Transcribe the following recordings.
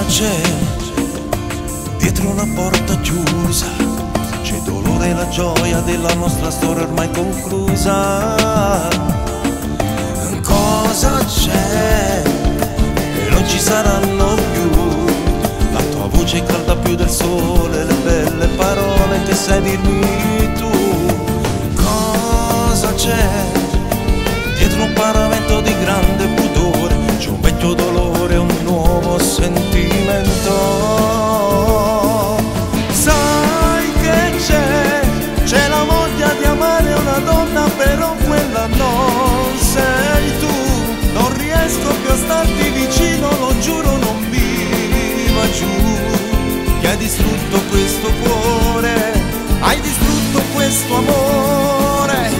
C'è dietro una porta chiusa, c'è dolore e la gioia della nostra storia ormai conclusa. Cosa c'è? Che non ci saranno più. La tua voce calda più del sole, le belle parole che sai dirmi tu. Cosa c'è? Dietro un paravento di grande pudore c'è un vecchio dolore, un nuovo sentimento. Sai che c'è la voglia di amare una donna, però quella non sei tu. Non riesco più a starti vicino, lo giuro, non mi va giù. Che hai distrutto questo cuore, hai distrutto questo amore.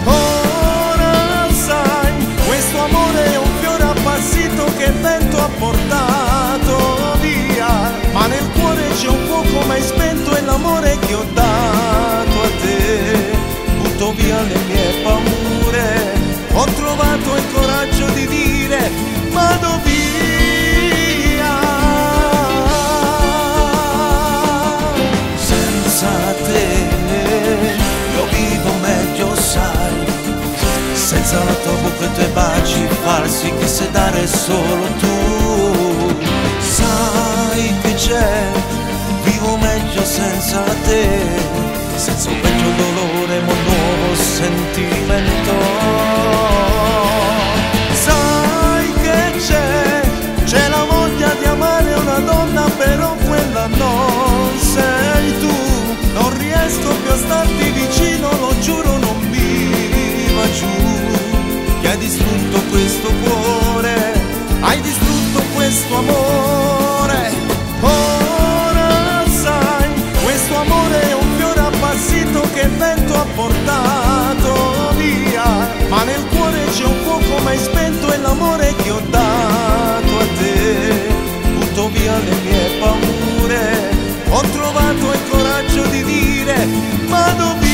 Ora sai, questo amore è un fiore appassito che il vento ha portato via, ma nel cuore c'è un fuoco mai spento, e l'amore che ho dato a te. Butto via le mie paure, ho trovato il coraggio di dire vado via. Senza te io vivo meglio, sai, senza la tua bocca e i tuoi baci falsi che sai dare solo tu. Sai che c'è, vivo meglio senza te, senza un vecchio dolore ma un nuovo sentimento. Sai che c'è la voglia di amare una donna, però quella non sei tu. Non riesco più a starti vicino, lo giuro, non mi va giù. Che hai distrutto questo cuore, hai distrutto questo amore. Ora sai, questo amore è un fiore appassito che il vento ha portato via, ma nel cuore c'è un fuoco mai spento, e l'amore che ho dato a te. Butto via le mie paure, ho trovato il coraggio di dire vado via.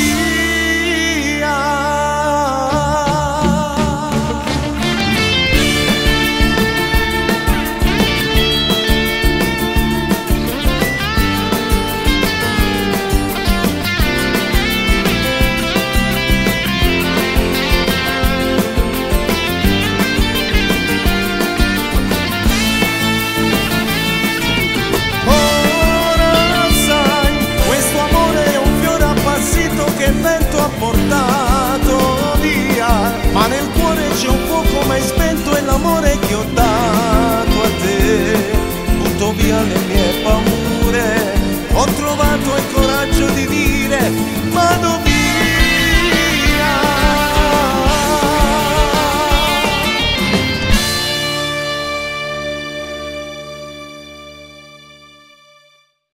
Portato via, ma nel cuore c'è un fuoco mai spento, e l'amore che ho dato a te. Butto via le mie paure, ho trovato il coraggio di dire vado via.